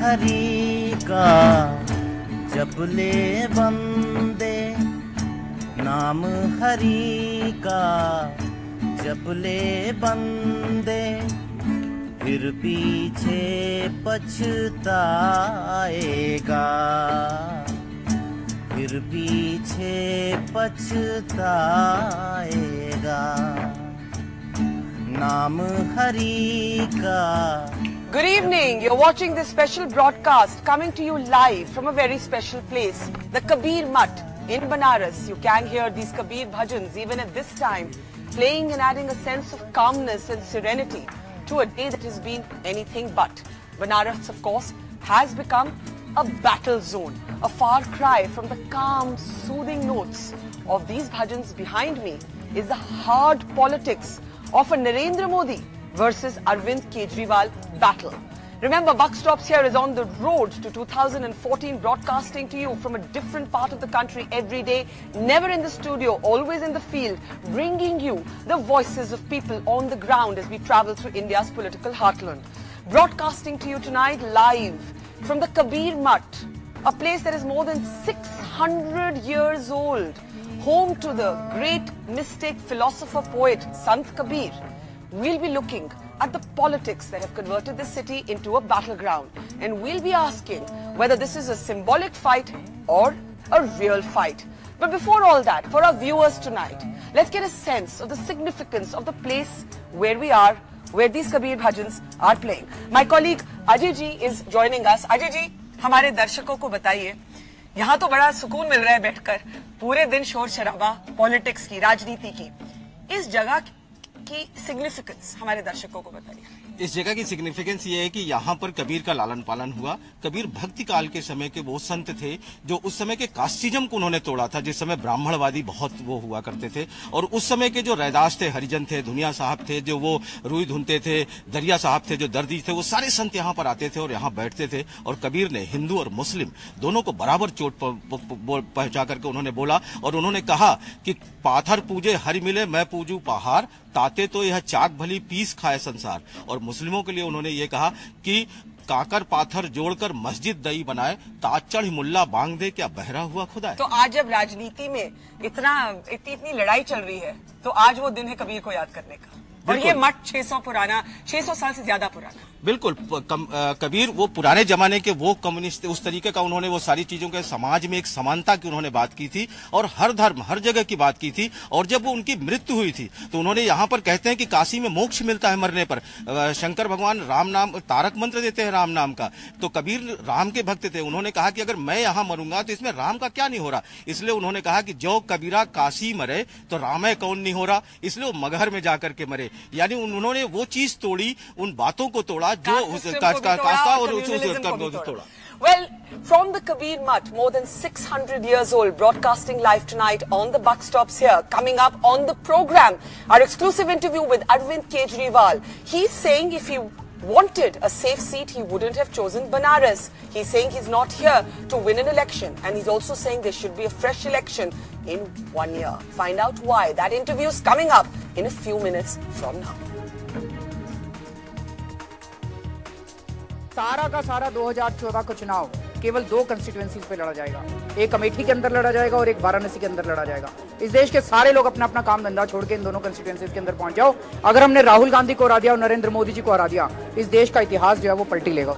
हरि का जपले बंदे, नाम हरि का जपले बंदे, फिर पीछे पछताएगा, फिर पीछे पछताएगा, नाम हरि का। Good evening. You're watching this special broadcast coming to you live from a very special place, the Kabir Mutt in Benaras. You can hear these Kabir bhajans even at this time, playing and adding a sense of calmness and serenity to a day that has been anything but. Benaras, of course, has become a battle zone, a far cry from the calm, soothing notes of these bhajans. Behind me is the hard politics of a Narendra Modi versus Arvind Kejriwal battle. Remember, Buck Stops here is on the road to 2014, broadcasting to you from a different part of the country every day, never in the studio, always in the field, bringing you the voices of people on the ground as we travel through India's political heartland. Broadcasting to you tonight live from the Kabir Mutt, a place that is more than 600 years old, home to the great mystic, philosopher, poet Sant Kabir. We'll be looking at the politics that have converted this city into a battleground, and we'll be asking whether this is a symbolic fight or a real fight. But before all that, for our viewers tonight, let's get a sense of the significance of the place where we are, where these Kabir bhajans are playing. My colleague Ajay ji is joining us. Ajay ji, हमारे दर्शकों को बताइए, यहाँ तो बड़ा सुकून मिल रहा है बैठकर, पूरे दिन शोर शराबा, पॉलिटिक्स की, राजनीति की, इस जगह की सिग्निफिकेंस हमारे दर्शकों को बताइए। इस जगह की सिग्निफिकेंस ये है कि यहाँ पर कबीर का लालन पालन हुआ। कबीर भक्ति काल के समय के वो संत थे जो उस समय के कास्टिज्म को उन्होंने तोड़ा था, जिस समय ब्राह्मणवादी बहुत वो हुआ करते थे। और उस समय के जो रैदास थे, हरिजन थे, दुनिया साहब थे, जो वो रुई धुनते थे, दरिया साहब थे, जो दर्दी थे, वो सारे संत यहाँ पर आते थे और यहाँ बैठते थे। और कबीर ने हिंदू और मुस्लिम दोनों को बराबर चोट पहुंचा करके उन्होंने बोला, और उन्होंने कहा कि पाथर पूजे हरि मिले, मैं पूजू पहाड़, ताते तो यह चाक भली पीस खाए संसार। और मुस्लिमों के लिए उन्होंने ये कहा कि काकर पाथर जोड़कर मस्जिद दई बनाए, ताज चढ़ मुल्ला बांग दे, क्या बहरा हुआ खुदा। तो आज जब राजनीति में इतनी लड़ाई चल रही है, तो आज वो दिन है कबीर को याद करने का। और ये मठ 600 साल से ज्यादा पुराना। बिल्कुल, कबीर वो पुराने जमाने के वो कम्युनिस्ट, उस तरीके का उन्होंने वो सारी चीजों के समाज में एक समानता की उन्होंने बात की थी और हर धर्म हर जगह की बात की थी। और जब वो उनकी मृत्यु हुई थी तो उन्होंने यहाँ पर कहते हैं कि काशी में मोक्ष मिलता है मरने पर। शंकर भगवान राम नाम तारक मंत्र देते हैं राम नाम का, तो कबीर राम के भक्त थे। उन्होंने कहा कि अगर मैं यहाँ मरूंगा तो इसमें राम का क्या नहीं हो रहा, इसलिए उन्होंने कहा कि जो कबीरा काशी मरे तो रामय कौन नहीं हो रहा, इसलिए वो मगहर में जाकर के मरे। यानी उन्होंने वो चीज तोड़ी, उन बातों को तोड़ा जो कास्ता और तोड़ा। Well, from the Kabir Mutt, more than 600 years old, broadcasting live tonight on the Buck Stops here. Coming up on the program, our exclusive interview with Arvind Kejriwal. He's saying if he wanted a safe seat, he wouldn't have chosen Benaras. He's saying he's not here to win an election, and he's also saying there should be a fresh election in 1 year. Find out why. That interview is coming up in a few minutes from now. सारा का सारा 2014 का चुनाव केवल 2 constituencies पे लड़ा जाएगा, एक अमेठी के अंदर लड़ा जाएगा और एक वाराणसी के अंदर लड़ा जाएगा। इस देश के सारे लोग अपना अपना काम धंधा छोड़ के इन दोनों कंस्टिट्यूएंसीज के अंदर पहुंच जाओ। अगर हमने राहुल गांधी को हरा दिया और नरेंद्र मोदी जी को हरा दिया, इस देश का इतिहास जो है वो पलटी लेगा।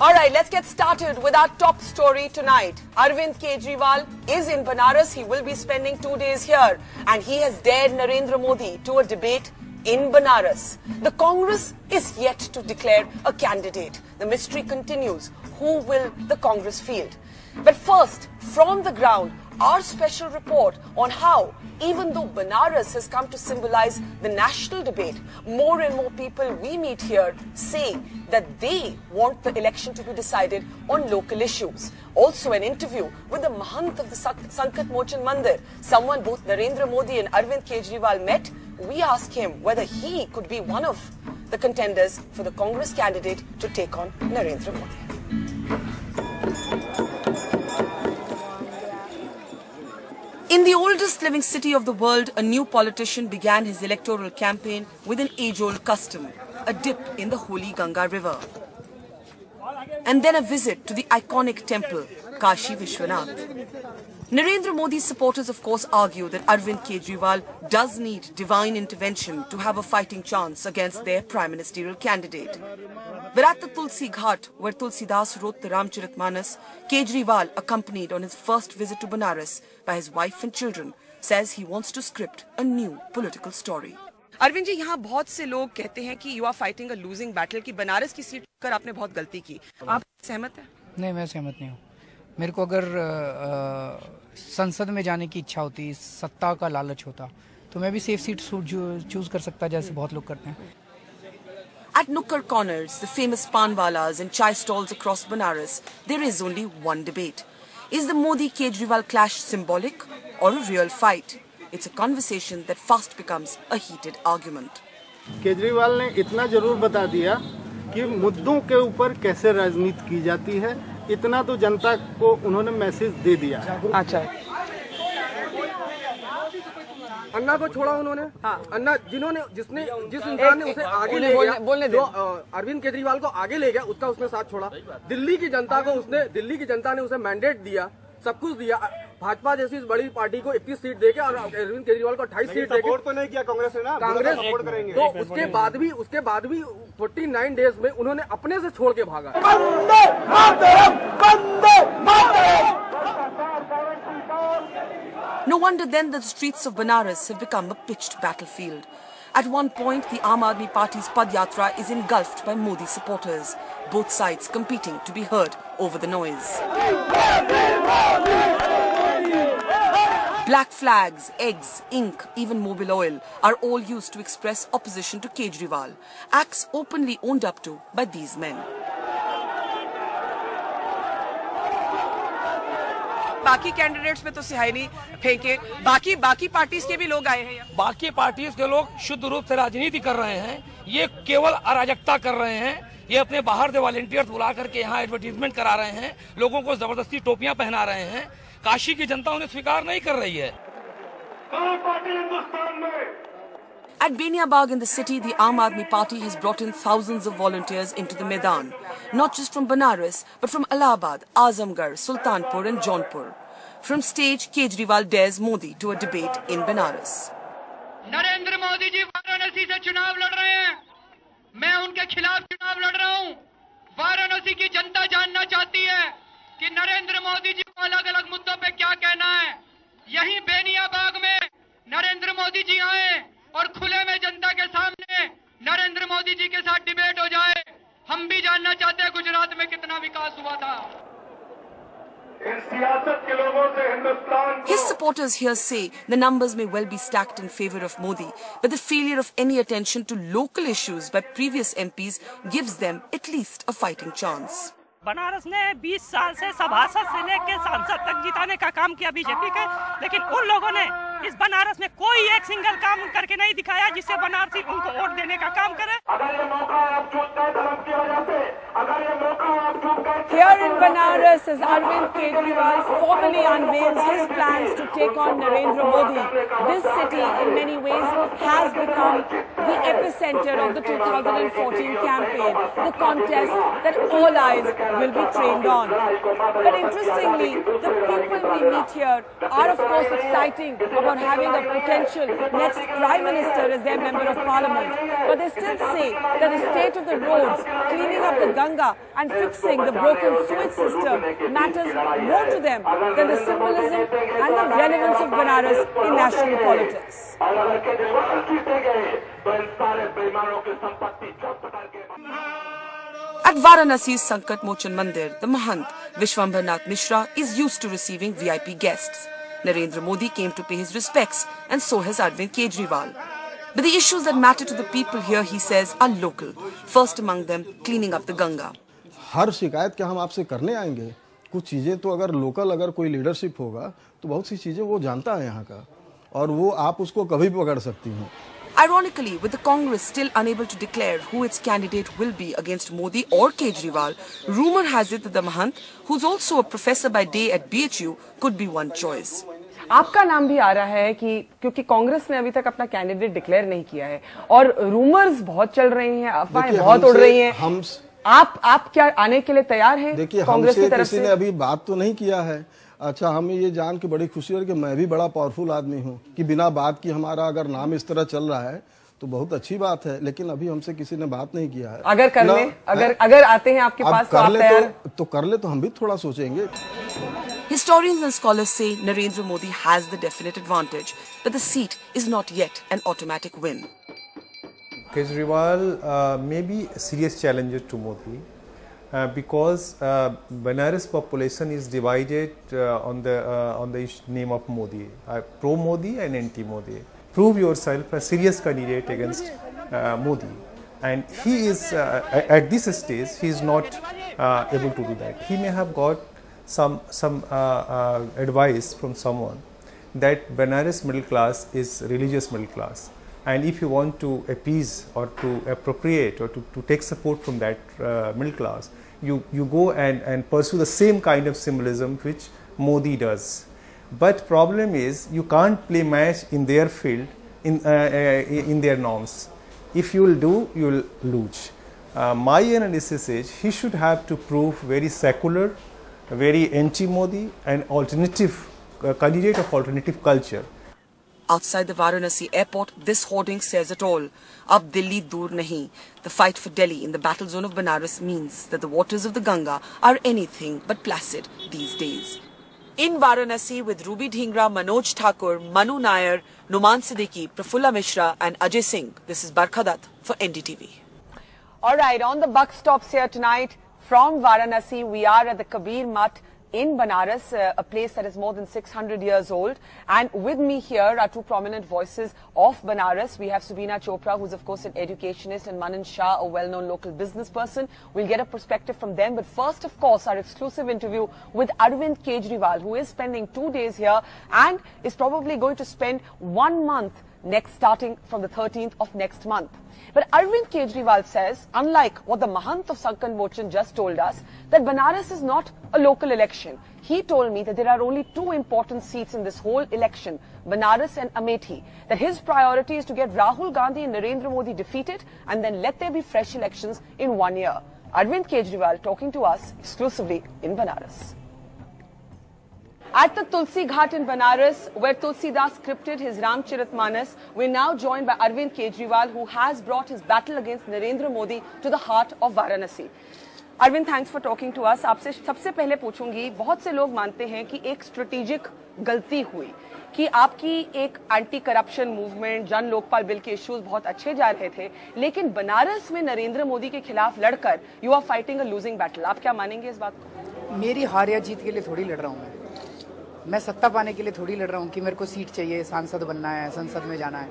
All right, let's get started with our top story tonight. Arvind Kejriwal is in Benaras. He will be spending 2 days here, and he has dared Narendra Modi to a debate in Benaras. The Congress is yet to declare a candidate. The mystery continues. Who will the Congress field? But first, from the ground, our special report on how, even though Benaras has come to symbolize the national debate, more and more people we meet here say that they want the election to be decided on local issues. Also an interview with the Mahant of the Sankatmochan Temple, someone both Narendra Modi and Arvind Kejriwal met. We asked him whether he could be one of the contenders for the Congress candidate to take on Narendra Modi. In the oldest living city of the world, a new politician began his electoral campaign with an age-old custom, a dip in the holy Ganga river. And then a visit to the iconic temple, Kashi Vishwanath. Narendra Modi's supporters of course argue that Arvind Kejriwal does need divine intervention to have a fighting chance against their prime ministerial candidate. But at the Tulsi Ghat, where Tulsidas wrote the Ramcharitmanas, Kejriwal, accompanied on his first visit to Benaras by his wife and children, says he wants to script a new political story. Arvind ji, यहाँ बहुत से लोग कहते हैं कि you are fighting a losing battle, कि बनारस की seat पर आपने बहुत गलती की. आप सहमत हैं? नहीं, मैं सहमत नहीं हूँ. मेरे को अगर संसद में जाने की इच्छा होती, सत्ता का लालच होता, तो मैं भी सेफ सीट चूज कर सकता, जैसे बहुत लोग करते हैं. At Nukkar corners, the famous panwalas and chai stalls across Benaras, there is only one debate. Is the Modi-Kejriwal clash symbolic or a real fight? It's a conversation that fast becomes a heated argument. Kejriwal ने इतना जरूर बता दिया कि मुद्दों के ऊपर कैसे राजनीति की जाती है, इतना तो जनता को उन्होंने मैसेज दे दिया. अच्छा. अन्ना को छोड़ा उन्होंने. हाँ. अन्ना जिस इंसान ने उसे आगे ले गया, जो अरविंद केजरीवाल को आगे ले गया, उसका उसने साथ छोड़ा. दिल्ली की जनता ने उसे मैंडेट दिया, सब कुछ दिया. भाजपा जैसी बड़ी पार्टी को 31 सीट देके और अरविंद केजरीवाल को 28 सीट देके सपोर्ट तो नहीं किया कांग्रेस ने ना. कांग्रेस सपोर्ट करेंगे. तो उसके बाद भी 49 डेज में उन्होंने अपने से छोड़ के भागा. No wonder then that the streets of Benaras have become a pitched battlefield. At one point, the Aam Aadmi Party's Padyatra is engulfed by Modi supporters, both sides competing to be heard over the noise. Black flags, eggs, ink, even mobile oil are all used to express opposition to Kejriwal, acts openly owned up to by these men. बाकी candidates में तो सिहाई नहीं फेंके, बाकी parties के भी लोग आए हैं. बाकी पार्टीज के लोग शुद्ध रूप से राजनीति कर रहे हैं. ये केवल अराजकता कर रहे हैं. ये अपने बाहर से वॉलंटियर्स बुला करके यहाँ एडवर्टीजमेंट करा रहे हैं, लोगों को जबरदस्ती टोपियां पहना रहे हैं. काशी की जनता उन्हें स्वीकार नहीं कर रही है. At Benaras in the city, the Aam Aadmi Party has brought in thousands of volunteers into the Maidan, not just from Benaras, but from Allahabad, Azamgarh, Sultanpur and Jaunpur. From stage, Kejriwal dares Modi to a debate in Benaras. Narendra Modi ji Varanasi से चुनाव लड़ रहे हैं. मैं उनके खिलाफ चुनाव लड़ रहा हूं. वाराणसी की जनता जानना चाहती है कि नरेंद्र मोदी जी को अलग अलग मुद्दों पे क्या कहना है. यहीं बेनियाबाग में नरेंद्र मोदी जी आए और खुले में जनता के सामने नरेंद्र मोदी जी के साथ डिबेट हो जाए. हम भी जानना चाहते हैं गुजरात में कितना विकास हुआ था. His supporters here say the numbers may well be stacked in favor of Modi, but the failure of any attention to local issues by previous MPs gives them at least a fighting chance. Banaras ने 20 साल से सभासद से लेकर सांसद तक जिताने का काम किया बीजेपी के, लेकिन उन लोगों ने इस बनारस में कोई एक सिंगल काम करके नहीं दिखाया जिससे बनारसी उनको वोट देने का काम करे. Here in Benaras, as Arvind Kejriwal formally unveils his plans to take on Narendra Modi, this city in many ways has become the epicenter of the 2014 campaign, the contest that all eyes will be trained on. But interestingly, the people we meet here are of course exciting about having a potential next Prime Minister as their Member of Parliament. But they still say that the state of the roads, cleaning up the Ganga and fixing the broken sewage system matters more to them than the symbolism and the relevance of Benaras in national politics. At Varanasi's Sankatmochan Mandir, the Mahant, Vishwambharnath Mishra, is used to receiving VIP guests. Narendra Modi came to pay his respects, and so has Arvind Kejriwal. But the issues that matter to the people here, he says, are local. First among them, cleaning up the Ganga. हर शिकायत क्या हम आपसे करने आएंगे? कुछ चीजें तो अगर लोकल अगर कोई लीडरशिप होगा तो बहुत सी चीजें वो जानता है यहाँ का और वो आप उसको कभी पकड़ सकती हैं. Ironically, with the Congress still unable to declare who its candidate will be against Modi or Kejriwal, rumor has it that the Mahant, who's also a professor by day at BHU, could be one choice. आपका नाम भी आ रहा है कि क्योंकि कांग्रेस ने अभी तक अपना कैंडिडेट डिक्लेयर नहीं किया है और रूमर्स बहुत चल रही हैं, अफवाहें बहुत उड़ रही हैं. आप क्या आने के लिए तैयार हैं? देखिए, कांग्रेस की तरफ से किसी ने अभी बात तो नहीं किया है. अच्छा, हमें ये जान के बड़ी खुशी है कि मैं भी बड़ा पावरफुल आदमी हूँ कि बिना बात की हमारा अगर नाम इस तरह चल रहा है तो बहुत अच्छी बात है, लेकिन अभी हमसे किसी ने बात नहीं किया है. अगर कर ले, अगर आते हैं आपके पास तो आप तैयार? तो कर ले तो हम भी थोड़ा सोचेंगे. Historians and scholars say Narendra Modi has the definite advantage, but the seat is not yet an automatic win. Kejriwal may be a serious challenger to Modi because Benaras population is divided on the name of Modi, pro-Modi and anti-Modi. Prove yourself a serious candidate against Modi, and he is at this stage he is not able to do that. He may have got some advice from someone that Benaras middle class is religious middle class, and if you want to appease or to appropriate or to take support from that middle class, you go and pursue the same kind of symbolism which Modi does. But problem is you can't play match in their field, in their norms. If you will do, you will lose. My analysis is he should have to prove very secular, very anti-Modi and alternative candidate of alternative culture. Outside the Varanasi airport, this hoarding says it all. Ab Delhi dur nahi. The fight for Delhi in the battle zone of Benaras means that the waters of the Ganga are anything but placid these days. In Varanasi with Ruby Dhingra, Manoj Thakur, Manu Nair, Numan Siddiqui, Prafulla Mishra and Ajay Singh. This is Barkha Dutt for NDTV. Alright, on the buck stops here tonight from Varanasi, we are at the Kabir Mutt in Benaras, a place that is more than 600 years old. And with me here are two prominent voices of Benaras. We have Subina Chopra, who's of course an educationist, and Manan Shah, a well-known local business person. We'll get a perspective from them. But first, of course, our exclusive interview with Arvind Kejriwal, who is spending 2 days here and is probably going to spend 1 month starting from the 13th of next month. But Arvind Kejriwal says, unlike what the Mahant of Sankatmochan just told us, that Benaras is not a local election. He told me that there are only 2 important seats in this whole election, Benaras and Amethi. That his priority is to get Rahul Gandhi and Narendra Modi defeated and then let there be fresh elections in 1 year. Arvind Kejriwal talking to us exclusively in Benaras. At the Tulsi Ghat in Benaras, where Tulsidas scripted his Ramcharitmanas, we're now joined by Arvind Kejriwal, who has brought his battle against Narendra Modi to the heart of Varanasi. Arvind, thanks for talking to us. आपसे सबसे पहले पूछूंगी, बहुत से लोग मानते हैं कि एक स्ट्रेटेजिक गलती हुई कि आपकी एक एंटी करप्शन मूवमेंट, जन लोकपाल बिल के इश्यूज बहुत अच्छे जा रहे थे, लेकिन बनारस में नरेंद्र मोदी के खिलाफ लड़कर you are fighting a losing battle. आप क्या मानेंगे इस बात को? मेरी हार या जीत के लिए थोड़ी लड़ रहा हूँ मैं सत्ता पाने के लिए थोड़ी लड़ रहा हूँ कि मेरे को सीट चाहिए, सांसद बनना है, संसद में जाना है.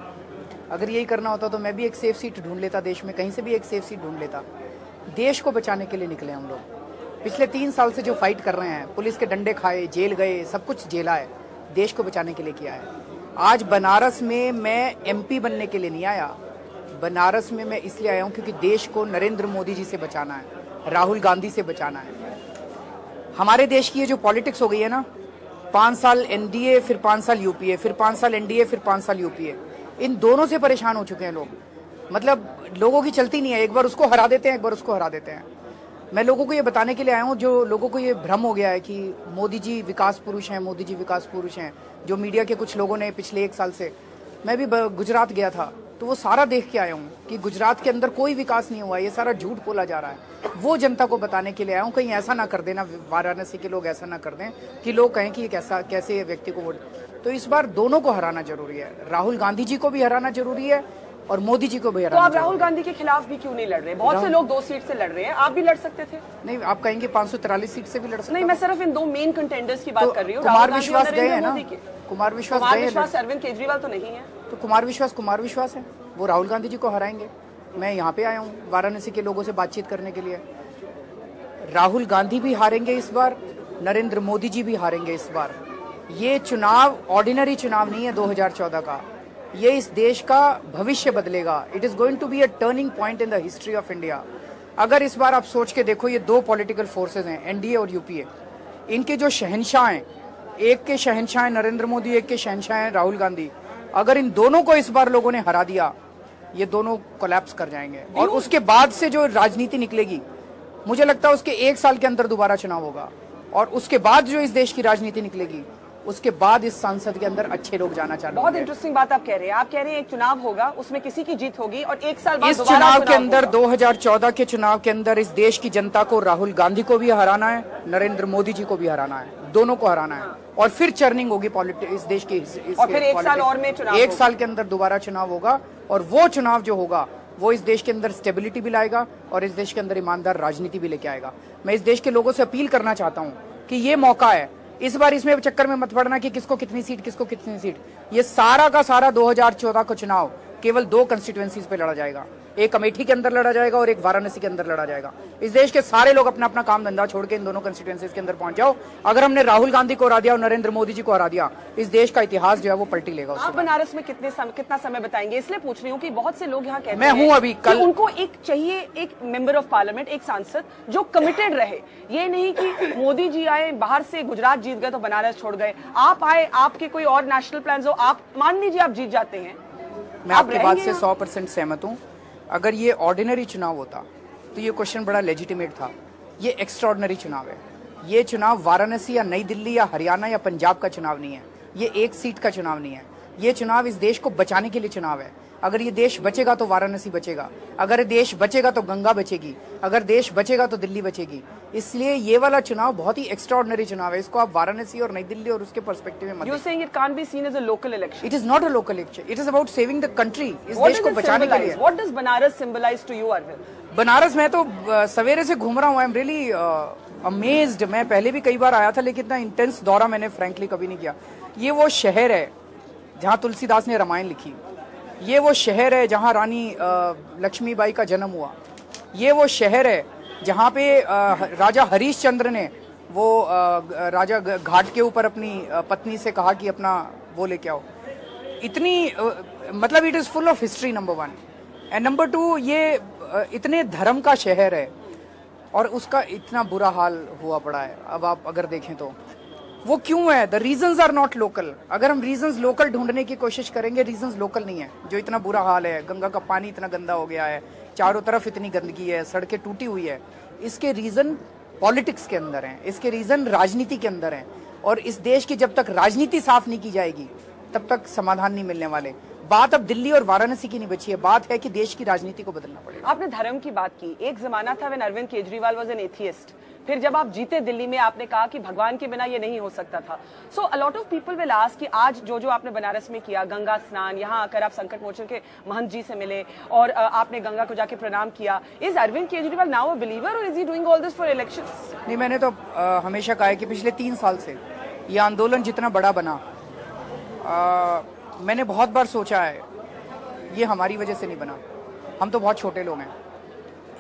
अगर यही करना होता तो मैं भी एक सेफ सीट ढूंढ लेता, देश में कहीं से भी एक सेफ सीट ढूंढ लेता. देश को बचाने के लिए निकले हम लोग. पिछले 3 साल से जो फाइट कर रहे हैं, पुलिस के डंडे खाए, जेल गए, सब कुछ झेला है, देश को बचाने के लिए किया है. आज बनारस में मैं MP बनने के लिए नहीं आया. बनारस में मैं इसलिए आया हूँ क्योंकि देश को नरेंद्र मोदी जी से बचाना है, राहुल गांधी से बचाना है. हमारे देश की ये जो पॉलिटिक्स हो गई है ना, 5 साल NDA, फिर 5 साल UPA, फिर 5 साल NDA, फिर 5 साल UPA, इन दोनों से परेशान हो चुके हैं लोग. मतलब लोगों की चलती नहीं है, एक बार उसको हरा देते हैं, एक बार उसको हरा देते हैं. मैं लोगों को ये बताने के लिए आया हूँ, जो लोगों को ये भ्रम हो गया है कि मोदी जी विकास पुरुष हैं, मोदी जी विकास पुरुष हैं, जो मीडिया के कुछ लोगों ने पिछले 1 साल से. मैं भी गुजरात गया था तो वो सारा देख के आया हूँ कि गुजरात के अंदर कोई विकास नहीं हुआ, ये सारा झूठ बोला जा रहा है. वो जनता को बताने के लिए आया हूँ. कहीं ऐसा ना कर देना, वाराणसी के लोग ऐसा ना कर दें कि लोग कहें कि कैसे व्यक्ति को वोट. तो इस बार दोनों को हराना जरूरी है. राहुल गांधी जी को भी हराना जरूरी है, और मोदी जी को भी तो हराना आप राहुल गांधी के खिलाफ भी क्यों नहीं लड़ रहे? बहुत से लोग 2 सीट से लड़ रहे हैं, आप भी लड़ सकते थे। नहीं, आप कहेंगे 543 सीट से भी लड़ सकते। नहीं, मैं सिर्फ इन 2 मेन कंटेंडर्स की बात कर रही हूँ। कुमार विश्वास गए हैं ना, कुमार विश्वास अरविंद केजरीवाल तो नहीं है। तो कुमार विश्वास है, वो राहुल गांधी जी को हराएंगे। मैं यहाँ पे आया हूँ वाराणसी के लोगों से बातचीत करने के लिए। राहुल गांधी भी हारेंगे इस बार, नरेंद्र मोदी जी भी हारेंगे इस बार। ये चुनाव ऑर्डिनरी चुनाव नहीं है 2014 का, ये इस देश का भविष्य बदलेगा। It is going to be a turning point in the history of India. अगर इस बार आप सोच के देखो, ये 2 पॉलिटिकल फोर्सेस हैं, एनडीए और यूपीए, इनके जो शहंशाह हैं, एक के शहंशाह हैं नरेंद्र मोदी, एक के शहंशाह हैं राहुल गांधी। अगर इन दोनों को इस बार लोगों ने हरा दिया, ये दोनों कोलैप्स कर जाएंगे। और उसके बाद से जो राजनीति निकलेगी, मुझे लगता है उसके 1 साल के अंदर दोबारा चुनाव होगा। और उसके बाद जो इस देश की राजनीति निकलेगी, उसके बाद इस संसद के अंदर अच्छे लोग जाना चाहते हैं। बहुत इंटरेस्टिंग बात आप कह रहे हैं। आप कह रहे हैं एक चुनाव होगा, उसमें किसी की जीत होगी और 1 साल बाद इस चुनाव के अंदर 2014 के चुनाव के अंदर इस देश की जनता को राहुल गांधी को भी हराना है, नरेंद्र मोदी जी को भी हराना है, दोनों को हराना है। और फिर चर्निंग होगी इस देश की। और फिर 1 साल और में चुनाव, 1 साल के अंदर दोबारा चुनाव होगा। और वो चुनाव जो होगा, वो इस देश के अंदर स्टेबिलिटी भी लाएगा और इस देश के अंदर ईमानदार राजनीति भी लेके आएगा। मैं इस देश के लोगों से अपील करना चाहता हूँ कि ये मौका है, इस बार इसमें चक्कर में मत पड़ना कि किसको कितनी सीट। ये सारा का सारा 2014 का चुनाव केवल 2 कंस्टिट्यूएंसीज पे लड़ा जाएगा। एक अमेठी के अंदर लड़ा जाएगा और एक वाराणसी के अंदर लड़ा जाएगा। इस देश के सारे लोग अपना अपना काम धंधा छोड़ के इन दोनों कंस्टिट्यूएंसीज के अंदर पहुंच जाओ। अगर हमने राहुल गांधी को हरा दिया और नरेंद्र मोदी जी को हरा दिया, इस देश का इतिहास जो है वो पलटी लेगा। आप बनारस में कितना समय बताएंगे? इसलिए पूछ रही हूँ कि बहुत से लोग यहाँ कहते हैं, मैं हूँ अभी कल, उनको एक चाहिए, एक मेंबर ऑफ पार्लियामेंट, एक सांसद जो कमिटेड रहे। ये नहीं कि मोदी जी आए बाहर से, गुजरात जीत गए तो बनारस छोड़ गए। आप आए, आपके कोई और नेशनल प्लान हो, आप मान लीजिए आप जीत जाते हैं। मैं आपकी बात से 100% सहमत हूँ। अगर ये ऑर्डिनरी चुनाव होता तो ये क्वेश्चन बड़ा लेजिटिमेट था। ये एक्स्ट्राऑर्डिनरी चुनाव है। ये चुनाव वाराणसी या नई दिल्ली या हरियाणा या पंजाब का चुनाव नहीं है। ये 1 सीट का चुनाव नहीं है। ये चुनाव इस देश को बचाने के लिए चुनाव है। अगर ये देश बचेगा तो वाराणसी बचेगा, अगर देश बचेगा तो गंगा बचेगी, अगर देश बचेगा तो दिल्ली बचेगी। इसलिए ये वाला चुनाव बहुत ही एक्स्ट्राऑर्डिनरी चुनाव है। इसको आप वाराणसी और नई दिल्ली और उसके पर्सपेक्टिव में मत। You're saying it can't be seen as a local election. It is not a local election. It is about saving the country. इस देश को बचाने के लिए। What does Benaras symbolize to you, Arvind? Banaras में तो सवेरे से घूम रहा हूँ। I am really amazed. मैं पहले भी कई बार आया था, लेकिन इतना इंटेंस दौरा मैंने फ्रैंकली कभी नहीं किया। ये वो शहर है जहाँ तुलसीदास ने रामायण लिखी। ये वो शहर है जहाँ रानी लक्ष्मीबाई का जन्म हुआ। ये वो शहर है जहाँ पे राजा हरीश चंद्र ने वो राजा घाट के ऊपर अपनी पत्नी से कहा कि अपना वो लेके आओ। इतनी मतलब it is full of history, number 1। And number 2, ये इतने धर्म का शहर है और उसका इतना बुरा हाल हुआ पड़ा है। अब आप अगर देखें तो वो क्यों है? The reasons are not local. अगर हम रीजंस लोकल ढूंढने की कोशिश करेंगे, रीजंस लोकल नहीं है। जो इतना बुरा हाल है, गंगा का पानी इतना गंदा हो गया है, चारों तरफ इतनी गंदगी है, सड़कें टूटी हुई है, इसके रीजन पॉलिटिक्स के अंदर हैं, इसके रीजन राजनीति के अंदर हैं। और इस देश की जब तक राजनीति साफ नहीं की जाएगी, तब तक समाधान नहीं मिलने वाले। बात अब दिल्ली और वाराणसी की नहीं बची है, बात है कि देश की राजनीति को बदलना पड़ेगा। आपने धर्म की बात की। एक जमाना था when Arvind Kejriwal was an atheist. फिर जब आप जीते दिल्ली में, आपने कहा कि भगवान के बिना ये नहीं हो सकता था। So a lot of people will ask कि आज जो आपने बनारस में किया, गंगा स्नान, यहाँ आकर आप संकट मोचन के महंत जी से मिले और आपने गंगा को जाके प्रणाम किया। Is Arvind Kejriwal now a believer और is he doing all this for elections? नहीं, मैंने तो हमेशा कहा है कि पिछले 3 साल से ये आंदोलन जितना बड़ा बना, मैंने बहुत बार सोचा है ये हमारी वजह से नहीं बना। हम तो बहुत छोटे लोग हैं।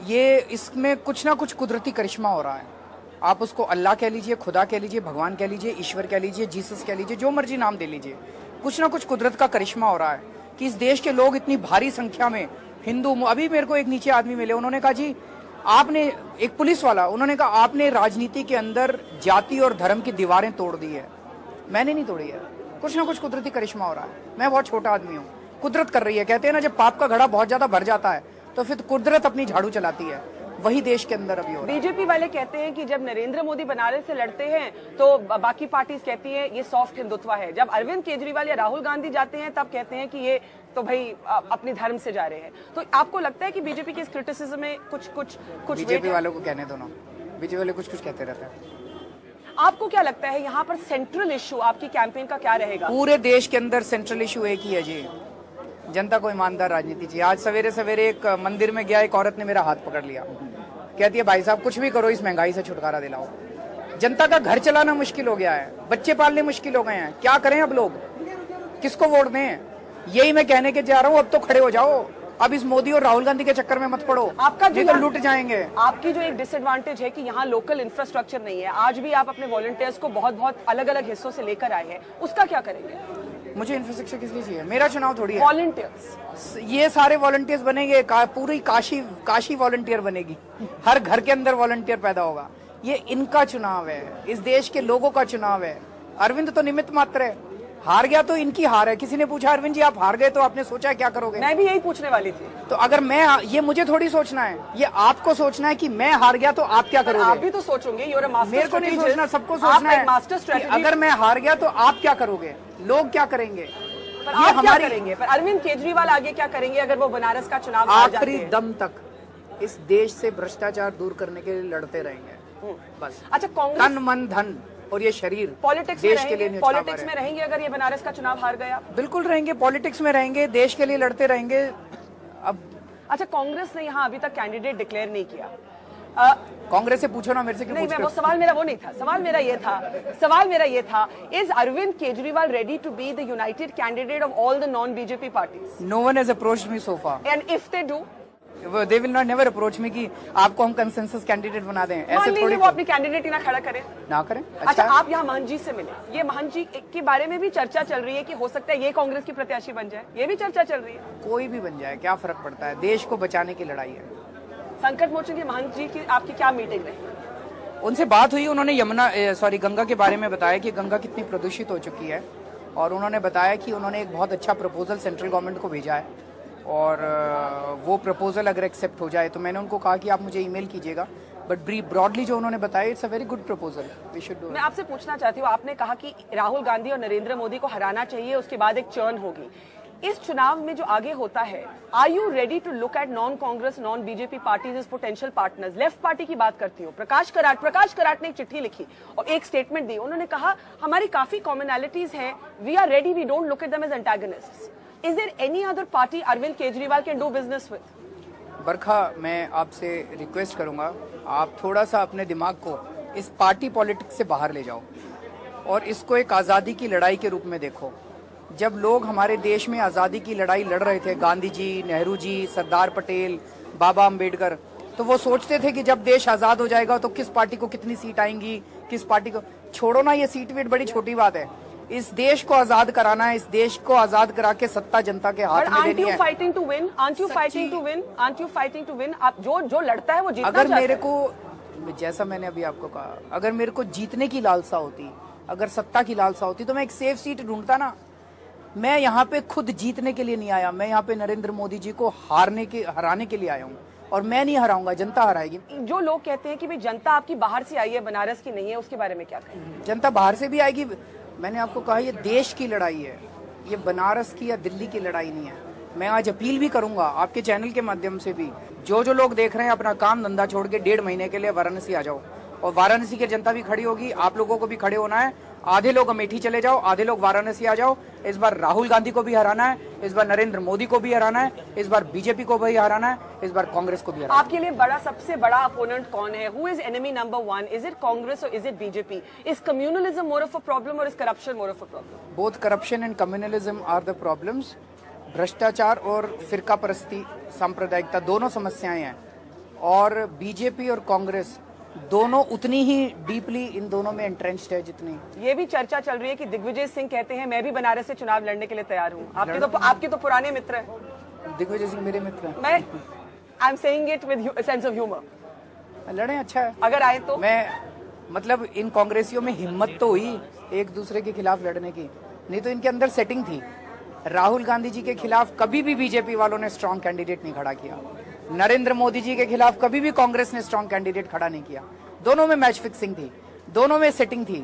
ये इसमें कुछ ना कुछ कुदरती करिश्मा हो रहा है। आप उसको अल्लाह कह लीजिए, खुदा कह लीजिए, भगवान कह लीजिए, ईश्वर कह लीजिए, जीसस कह लीजिए, जो मर्जी नाम दे लीजिए। कुछ ना कुछ कुदरत का करिश्मा हो रहा है कि इस देश के लोग इतनी भारी संख्या में हिंदू। अभी मेरे को एक नीचे आदमी मिले, उन्होंने कहा जी आपने, एक पुलिस वाला, उन्होंने कहा आपने राजनीति के अंदर जाति और धर्म की दीवारें तोड़ दी है। मैंने नहीं तोड़ी है। कुछ ना कुछ कुदरती करिश्मा हो रहा है। मैं बहुत छोटा आदमी हूँ, कुदरत कर रही है। कहते हैं ना, जब पाप का घड़ा बहुत ज्यादा भर जाता है तो फिर कुदरत अपनी झाड़ू चलाती है। वही देश के अंदर अभी हो रहा है। बीजेपी वाले कहते हैं कि जब नरेंद्र मोदी बनारस से लड़ते हैं तो बाकी पार्टीज कहती हैं ये सॉफ्ट हिंदुत्व है। जब अरविंद केजरीवाल या राहुल गांधी जाते हैं तब कहते हैं कि ये तो भाई अपने धर्म से जा रहे हैं। तो आपको लगता है कि बीजेपी के इस क्रिटिसिज्म में कुछ बीजेपी वालों को कहने दो ना, बीजेपी वाले कुछ कहते रहते हैं। आपको क्या लगता है यहाँ पर सेंट्रल इशू आपकी कैंपेन का क्या रहेगा? पूरे देश के अंदर सेंट्रल इशू एक ही है जी, जनता को ईमानदार राजनीति चाहिए। आज सवेरे सवेरे एक मंदिर में गया, एक औरत ने मेरा हाथ पकड़ लिया, कहती है भाई साहब कुछ भी करो, इस महंगाई से छुटकारा दिलाओ। जनता का घर चलाना मुश्किल हो गया है, बच्चे पालने मुश्किल हो गए हैं, क्या करें अब लोग, किसको वोट दें? यही मैं कहने के जा रहा हूँ, अब तो खड़े हो जाओ, अब इस मोदी और राहुल गांधी के चक्कर में मत पड़ो, आपका जो तो लूट जाएंगे। आपकी जो एक डिसएडवांटेज है कि यहाँ लोकल इंफ्रास्ट्रक्चर नहीं है, आज भी आप अपने वॉलंटियर्स को बहुत बहुत अलग अलग हिस्सों से लेकर आए हैं, उसका क्या करेंगे? मुझे इंफ्रास्ट्रक्चर किस लिए चाहिए? मेरा चुनाव थोड़ी है। वॉलंटियर्स, ये सारे वॉलंटियर्स बनेंगे, पूरी काशी वॉलंटियर बनेगी, हर घर के अंदर वॉलंटियर पैदा होगा। ये इनका चुनाव है, इस देश के लोगों का चुनाव है। अरविंद तो निमित्त मात्र है, हार गया तो इनकी हार है। किसी ने पूछा अरविंद जी आप हार गए तो आपने सोचा क्या करोगे? मैं भी यही पूछने वाली थी। तो अगर मैं, ये मुझे थोड़ी सोचना है, ये आपको सोचना है कि मैं हार गया तो आप क्या करोगे? आप भी तो सोचोगे, मेरे को नहीं सोचना, सबको सोचना है। मास्टर स्ट्रेटजी, अगर मैं हार गया तो आप क्या करोगे, लोग क्या करेंगे, पर आप क्या करेंगे? पर अरविंद केजरीवाल आगे क्या करेंगे अगर वो बनारस का चुनाव हार जाते हैं? आखिरी दम तक इस देश से भ्रष्टाचार दूर करने के लिए लड़ते रहेंगे बस। अच्छा, कांग्रेस तन मन धन और ये शरीर पॉलिटिक्स देश के लिए पॉलिटिक्स में रहेंगे अगर ये बनारस का चुनाव हार गया? बिल्कुल रहेंगे, पॉलिटिक्स में रहेंगे, देश के लिए लड़ते रहेंगे। अब अच्छा, कांग्रेस ने यहाँ अभी तक कैंडिडेट डिक्लेयर नहीं किया। कांग्रेस से पूछो ना, मेरे से क्यों नहीं, वो सवाल मेरा वो नहीं था। सवाल मेरा ये था is Arvind Kejriwal ready to be the united candidate of all the non BJP parties? No one has approached me so far, and if they do they will not never approach me कि आपको हम कंसेंसस कैंडिडेट बना दें। ऐसे थोड़ी वो अपनी candidate ही ना खड़ा करें, ना करें। अच्छा, आप यहाँ महंत जी से मिले, ये महंत जी के बारे में भी चर्चा चल रही है कि हो सकता है ये कांग्रेस की प्रत्याशी बन जाए, ये भी चर्चा चल रही है। कोई भी बन जाए क्या फर्क पड़ता है, देश को बचाने की लड़ाई है। संकट मोचन के महंत जी की आपकी क्या मीटिंग रही? उनसे बात हुई, उन्होंने गंगा के बारे में बताया कि गंगा कितनी प्रदूषित हो चुकी है, और उन्होंने बताया कि उन्होंने एक बहुत अच्छा प्रपोजल सेंट्रल गवर्नमेंट को भेजा है, और वो प्रपोजल अगर एक्सेप्ट हो जाए तो मैंने उनको कहा कि आप मुझे ईमेल कीजिएगा, बट ब्रॉडली जो उन्होंने बताया it's a very good proposal, we should do. मैं आपसे पूछना चाहती हूँ, आपने कहा कि राहुल गांधी और नरेंद्र मोदी को हराना चाहिए, उसके बाद एक चर्न होगी। इस चुनाव में जो आगे होता है, are you ready to look at non Congress non BJP parties as potential partners? Left party की बात करती हूँ, प्रकाश कराट ने एक चिट्ठी लिखी और एक स्टेटमेंट दी। उन्होंने कहा हमारी काफी कॉमनैलिटीज हैं, we are ready, we don't look at them as antagonists. Is there any other party Arvind Kejriwal can do business with? बरखा, मैं आपसे रिक्वेस्ट करूंगा, आप थोड़ा सा अपने दिमाग को इस पार्टी पॉलिटिक्स से बाहर ले जाओ और इसको एक आज़ादी की लड़ाई के रूप में देखो। जब लोग हमारे देश में आज़ादी की लड़ाई लड़ रहे थे, गांधी जी, नेहरू जी, सरदार पटेल, बाबा अम्बेडकर, तो वो सोचते थे कि जब देश आज़ाद हो जाएगा तो किस पार्टी को कितनी सीट आएंगी, किस पार्टी को। छोड़ो ना, ये सीट वीट बड़ी छोटी बात है। इस देश को आजाद कराना है, इस देश को आजाद करा के सत्ता जनता के हाथ में देनी है। Aren't you fighting to win? Aren't you fighting to win? Aren't you fighting to win? आप जो लड़ता है वो जीतना चाहता है। अगर मेरे को, जैसा मैंने अभी आपको कहा, अगर मेरे को जीतने की लालसा होती, अगर सत्ता की लालसा होती, तो मैं एक सेफ सीट ढूंढता ना। मैं यहाँ पे खुद जीतने के लिए नहीं आया, मैं यहाँ पे नरेंद्र मोदी जी को हराने के लिए आया हूँ, और मैं नहीं हराऊंगा, जनता हराएगी। जो लोग कहते हैं कि भाई जनता आपकी बाहर से आई है, बनारस की नहीं है, उसके बारे में क्या कहें? जनता बाहर से भी आएगी। मैंने आपको कहा ये देश की लड़ाई है, ये बनारस की या दिल्ली की लड़ाई नहीं है। मैं आज अपील भी करूंगा आपके चैनल के माध्यम से भी, जो लोग देख रहे हैं अपना काम धंधा छोड़ के 1.5 महीने के लिए वाराणसी आ जाओ, और वाराणसी की जनता भी खड़ी होगी, आप लोगों को भी खड़े होना है। आधे लोग अमेठी चले जाओ, आधे लोग वाराणसी आ जाओ। इस बार राहुल गांधी को भी हराना है, इस बार नरेंद्र मोदी को भी हराना है, इस बार बीजेपी को भी हराना है, इस बार कांग्रेस को भी हराना है। आपके लिए सबसे बड़ा अपोनेंट कौन है? Who is enemy number 1? Is it Congress और is it BJP? Is communalism more of a problem और is corruption more of a problem? Both corruption and communalism are the problems. भ्रष्टाचार और फिरका परस्ती, सांप्रदायिकता, दोनों समस्याएं हैं, और बीजेपी और कांग्रेस दोनों उतनी ही डीपली इन दोनों में एंट्रेंच्ड है जितनी। ये भी चर्चा चल रही है कि दिग्विजय सिंह कहते हैं मैं भी बनारस से चुनाव लड़ने के लिए तैयार हूँ। आपके तो पुराने मित्र हैं। दिग्विजय सिंह मेरे मित्र हैं। मैं I am saying it with sense of humour. लड़े, अच्छा है। अगर आए तो मैं, मतलब इन कांग्रेसियों में हिम्मत तो हुई एक दूसरे के खिलाफ लड़ने की, नहीं तो इनके अंदर सेटिंग थी। राहुल गांधी जी के खिलाफ कभी भी बीजेपी वालों ने स्ट्रॉन्ग कैंडिडेट नहीं खड़ा किया, नरेंद्र मोदी जी के खिलाफ कभी भी कांग्रेस ने स्ट्रॉन्ग कैंडिडेट खड़ा नहीं किया। दोनों में मैच फिक्सिंग थी, दोनों में सेटिंग थी।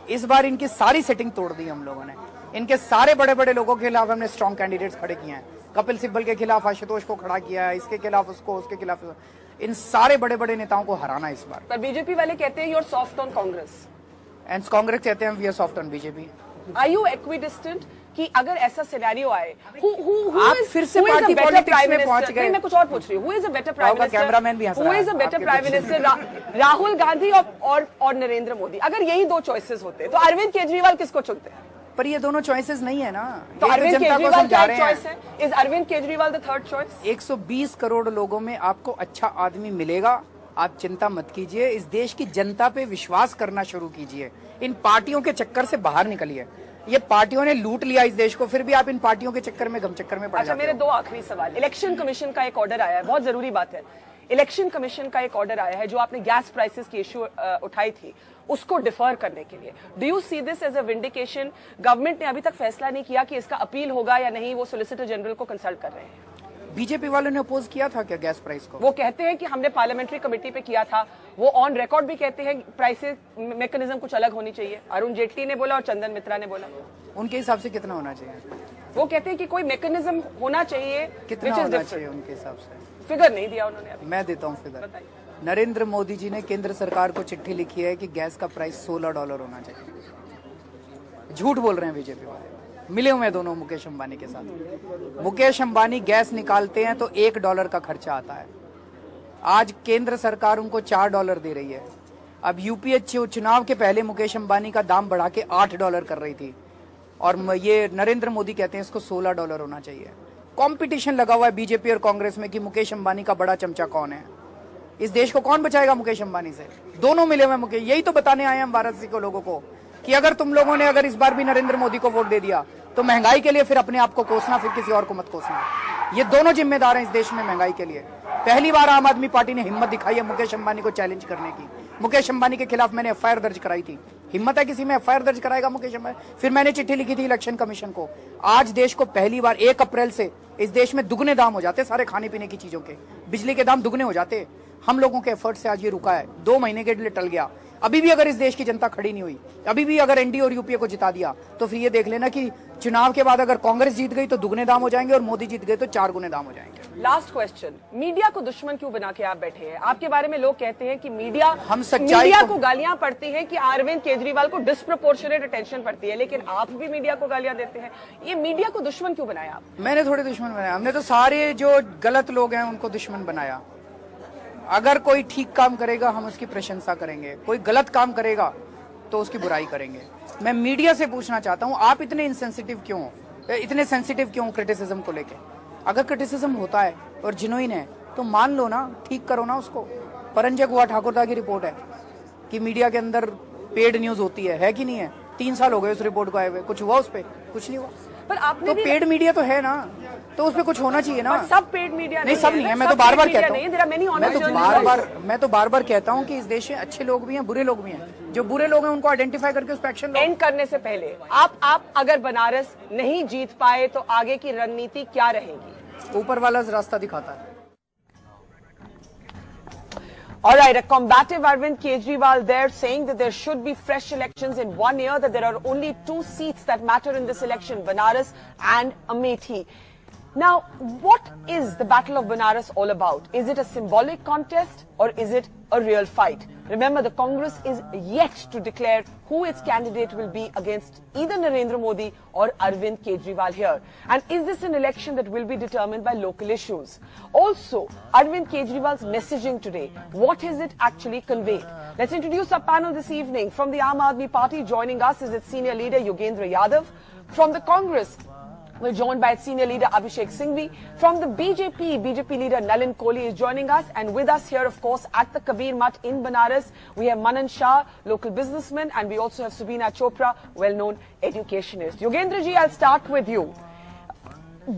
इस बार इनकी सारी सेटिंग तोड़ दी हम लोगों ने। इनके सारे बड़े बड़े लोगों के खिलाफ हमने स्ट्रॉन्ग कैंडिडेट्स खड़े किए हैं। कपिल सिब्बल के खिलाफ आशुतोष को खड़ा किया है, इसके खिलाफ उसको, उसके खिलाफ। इन सारे बड़े बड़े नेताओं को हराना इस बार। पर बीजेपी वाले कहते हैं you are soft on Congress, and Congress कहते हैं we are soft on BJP. Are you equidistant कि अगर ऐसा सिनेरियो आए, आप फिर से पार्टी पॉलिटिक्स में पहुंच गए। मैं कुछ और पूछ रही हूँ, who is a better prime minister, cameraman भी हंस रहा है, who is a better prime minister, Rahul Gandhi और नरेंद्र मोदी? अगर यही दो चॉइसेस होते तो अरविंद केजरीवाल किसको चुनते? पर ये दोनों चॉइसेस नहीं है ना, तो अरविंद केजरीवाल क्या चॉइस है? Is Arvind Kejriwal the third choice? 120 crore लोगों में आपको अच्छा आदमी मिलेगा, आप चिंता मत कीजिए। इस देश की जनता पे विश्वास करना शुरू कीजिए, इन पार्टियों के चक्कर से बाहर निकलिए। ये पार्टियों ने लूट लिया इस देश को, फिर भी आप इन पार्टियों के चक्कर में गम चक्कर में पड़ जाते हो। मेरे दो आखिरी सवाल। इलेक्शन कमीशन का एक ऑर्डर आया है, बहुत जरूरी बात है। इलेक्शन कमीशन का एक ऑर्डर आया है जो आपने गैस प्राइसेस की इश्यू उठाई थी, उसको डिफर करने के लिए। Do you see this as a vindication? Government ने अभी तक फैसला नहीं किया कि इसका अपील होगा या नहीं, वो सोलिसिटर जनरल को कंसल्ट कर रहे हैं। बीजेपी वालों ने अपोज किया था क्या गैस प्राइस को? वो कहते हैं कि हमने पार्लियामेंट्री कमेटी पे किया था, वो ऑन रिकॉर्ड भी कहते हैं प्राइसेस मैकेनिज्म कुछ अलग होनी चाहिए। अरुण जेटली ने बोला और चंदन मित्रा ने बोला। उनके हिसाब से कितना होना चाहिए? वो कहते हैं कि कोई मैकेनिज्म होना चाहिए। कितना होना चाहिए उनके हिसाब से? फिगर नहीं दिया उन्होंने अभी। मैं देता हूँ फिगर। नरेंद्र मोदी जी ने केंद्र सरकार को चिट्ठी लिखी है कि गैस का प्राइस $16 होना चाहिए। झूठ बोल रहे हैं बीजेपी वाले, मिले हुए हैं दोनों मुकेश अंबानी के साथ। मुकेश अंबानी गैस निकालते हैं तो $1 का खर्चा आता है। आज केंद्र सरकार उनको $4 दे रही है। अब यूपीए चुनाव के पहले मुकेश अंबानी का दाम बढ़ा के $8 कर रही थी, और ये नरेंद्र मोदी कहते हैं इसको $16 होना चाहिए। कंपटीशन लगा हुआ है बीजेपी और कांग्रेस में कि मुकेश अंबानी का बड़ा चमचा कौन है। इस देश को कौन बचाएगा मुकेश अंबानी से? दोनों मिले हुए मुकेश। यही तो बताने आए हम वाराणसी को लोगों को कि अगर तुम लोगों ने अगर इस बार भी नरेंद्र मोदी को वोट दे दिया तो महंगाई के लिए फिर अपने आप को कोसना, फिर किसी और को मत कोसना। ये दोनों जिम्मेदार हैं इस देश में महंगाई के लिए। पहली बार आम आदमी पार्टी ने हिम्मत दिखाई है मुकेश अंबानी को चैलेंज करने की। मुकेश अंबानी के खिलाफ मैंने एफआईआर दर्ज कराई थी। हिम्मत है किसी में एफआईआर दर्ज कराएगा मुकेश अंबानी? फिर मैंने चिट्ठी लिखी थी इलेक्शन कमीशन को। आज देश को पहली बार 1 अप्रैल से इस देश में दुगने दाम हो जाते, सारे खाने पीने की चीजों के, बिजली के दाम दुगने हो जाते। हम लोगों के एफर्ट से आज ये रुका है। 2 महीने के लिए टल गया। अभी भी अगर इस देश की जनता खड़ी नहीं हुई, अभी भी अगर एनडीए और यूपीए को जिता दिया, तो फिर ये देख लेना कि चुनाव के बाद अगर कांग्रेस जीत गई तो दुगने दाम हो जाएंगे और मोदी जीत गए तो 4 गुने दाम हो जाएंगे। लास्ट क्वेश्चन, मीडिया को दुश्मन क्यों बना के आप बैठे हैं? आपके बारे में लोग कहते हैं कि मीडिया को गालियां पड़ती है, कि अरविंद केजरीवाल को डिस्प्रोपोर्शनेट अटेंशन पड़ती है, लेकिन आप भी मीडिया को गालियां देते हैं। ये मीडिया को दुश्मन क्यों बनाया आप? मैंने थोड़े दुश्मन बनाया, हमने तो सारे जो गलत लोग हैं उनको दुश्मन बनाया। अगर कोई ठीक काम करेगा हम उसकी प्रशंसा करेंगे, कोई गलत काम करेगा तो उसकी बुराई करेंगे। मैं मीडिया से पूछना चाहता हूं, आप इतने इनसेंसिटिव क्यों, इतने सेंसिटिव क्यों क्रिटिसिज्म को लेके? अगर क्रिटिसिज्म होता है और जिनोइन है तो मान लो ना, ठीक करो ना उसको। परंजय गुहा ठाकुरदा की रिपोर्ट है कि मीडिया के अंदर पेड न्यूज होती है कि नहीं है? 3 साल हो गए उस रिपोर्ट को आए हुए, कुछ हुआ उस पर? कुछ नहीं हुआ। पर आपने तो पेड मीडिया तो है ना, तो उसपे कुछ होना चाहिए ना। सब पेड मीडिया नहीं, सब नहीं है। मैं तो बार बार कहता हूँ, मैं तो बार बार कहता हूँ कि इस देश में अच्छे लोग भी हैं, बुरे लोग भी हैं। जो बुरे लोग हैं उनको आइडेंटिफाई करके उस पर एक्शन लो। एंड करने से पहले आप अगर बनारस नहीं जीत पाए तो आगे की रणनीति क्या रहेगी? ऊपर वाला रास्ता दिखाता है। All right, a combative Arvind Kejriwal there saying that there should be fresh elections in 1 year, that there are only 2 seats that matter in this election, Benaras and Amethi. Now, what is the Battle of Benaras all about? Is it a symbolic contest or is it a real fight? Remember, the Congress is yet to declare who its candidate will be against either Narendra Modi or Arvind Kejriwal here. And is this an election that will be determined by local issues? Also, Arvind Kejriwal's messaging today, what has it actually conveyed? Let's introduce our panel this evening. From the Aam Aadmi Party, joining us is its senior leader Yogendra Yadav. From the Congress, we're joined by its senior leader Abhishek Singhvi. From the BJP leader Nalin Kohli is joining us. And with us here, of course, at the Kabir Mutt in Benaras, we have Manan Shah, local businessman, and we also have Subina Chopra, well-known educationist. Yogendra ji, I'll start with you.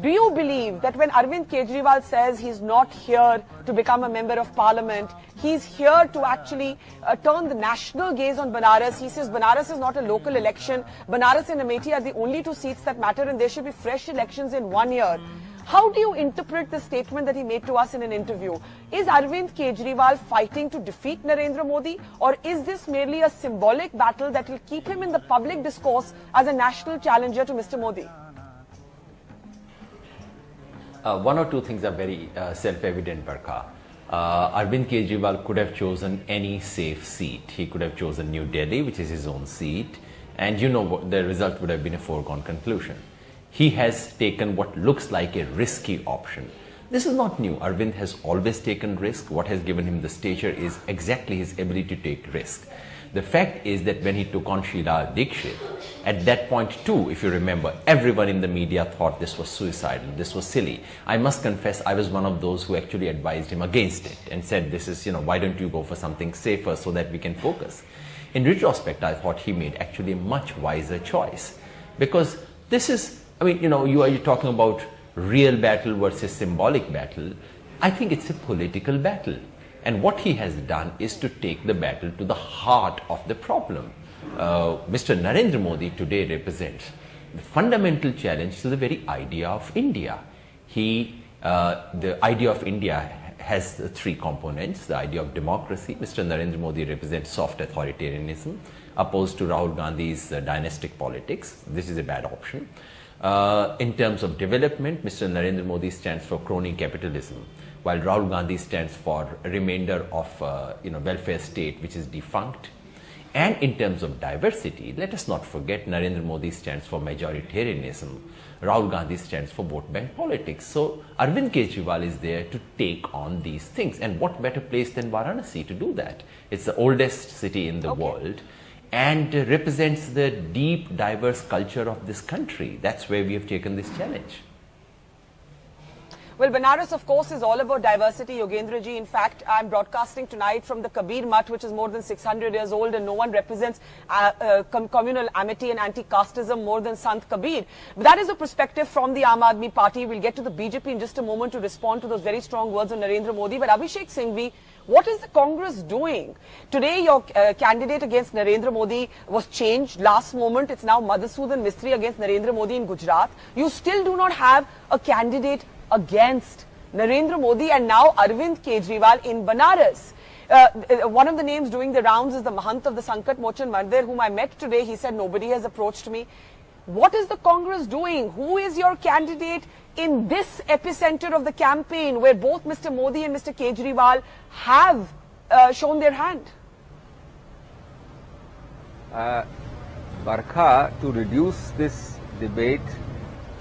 Do you believe that when Arvind Kejriwal says he's not here to become a member of parliament, he's here to actually turn the national gaze on Benaras? He says Benaras is not a local election. Benaras and Amethi are the only 2 seats that matter, and there should be fresh elections in 1 year. How do you interpret the statement that he made to us in an interview? Is Arvind Kejriwal fighting to defeat Narendra Modi, or is this merely a symbolic battle that will keep him in the public discourse as a national challenger to Mr. Modi? One or two things are very self-evident, Barkha. Arvind Kejriwal could have chosen any safe seat. He could have chosen New Delhi, which is his own seat, and you know the result would have been a foregone conclusion. he has taken what looks like a risky option. This is not new. Arvind has always taken risk. What has given him the stature is exactly his ability to take risk. The fact is that when he took on Sheila Dikshit, at that point too, if you remember, everyone in the media thought this was suicidal, this was silly. I must confess, I was one of those who actually advised him against it and said, this is, why don't you go for something safer so that we can focus. In retrospect, I thought he made actually a much wiser choice, because this is, you are talking about real battle versus symbolic battle. I think it's a political battle. And what he has done is to take the battle to the heart of the problem. Mr. Narendra Modi today represents the fundamental challenge to the very idea of India. The idea of India has three components. The idea of democracy. Mr. Narendra Modi represents soft authoritarianism, opposed to Rahul Gandhi's dynastic politics. This is a bad option. In terms of development, Mr. Narendra Modi stands for crony capitalism, while Rahul Gandhi stands for a remainder of welfare state which is defunct. And in terms of diversity, let us not forget Narendra Modi stands for majoritarianism. Rahul Gandhi stands for vote bank politics. So Arvind Kejriwal is there to take on these things. And what better place than Varanasi to do that? It's the oldest city in the world and represents the deep, diverse culture of this country. That's where we have taken this challenge. Well, Benaras, of course, is all about diversity, Yogendra ji. In fact, I'm broadcasting tonight from the Kabir Mutt, which is more than 600 years old, and no one represents communal amity and anti-casteism more than Sant Kabir. But that is a perspective from the Aam Aadmi Party. We'll get to the BJP in just a moment to respond to those very strong words of Narendra Modi. But Abhishek Singhvi, what is the Congress doing? Today, your candidate against Narendra Modi was changed last moment. It's now Madhusudan Mistry against Narendra Modi in Gujarat. You still do not have a candidate against Narendra Modi, and now Arvind Kejriwal in Benaras. One of the names doing the rounds is the Mahant of the Sankatmochan Temple, whom I met today. He said, nobody has approached me. What is the Congress doing? Who is your candidate in this epicenter of the campaign where both Mr. Modi and Mr. Kejriwal have shown their hand? Barkha, to reduce this debate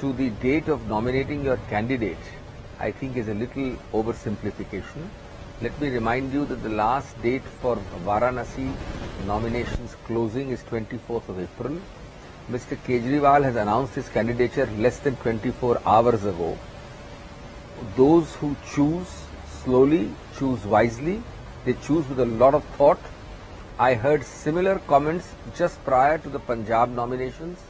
to the date of nominating your candidate, I think is a little oversimplification. Let me remind you that the last date for Varanasi nominations closing is 24th of April. Mr. Kejriwal has announced his candidature less than 24 hours ago. Those who choose slowly, choose wisely, they choose with a lot of thought. I heard similar comments just prior to the Punjab nominations.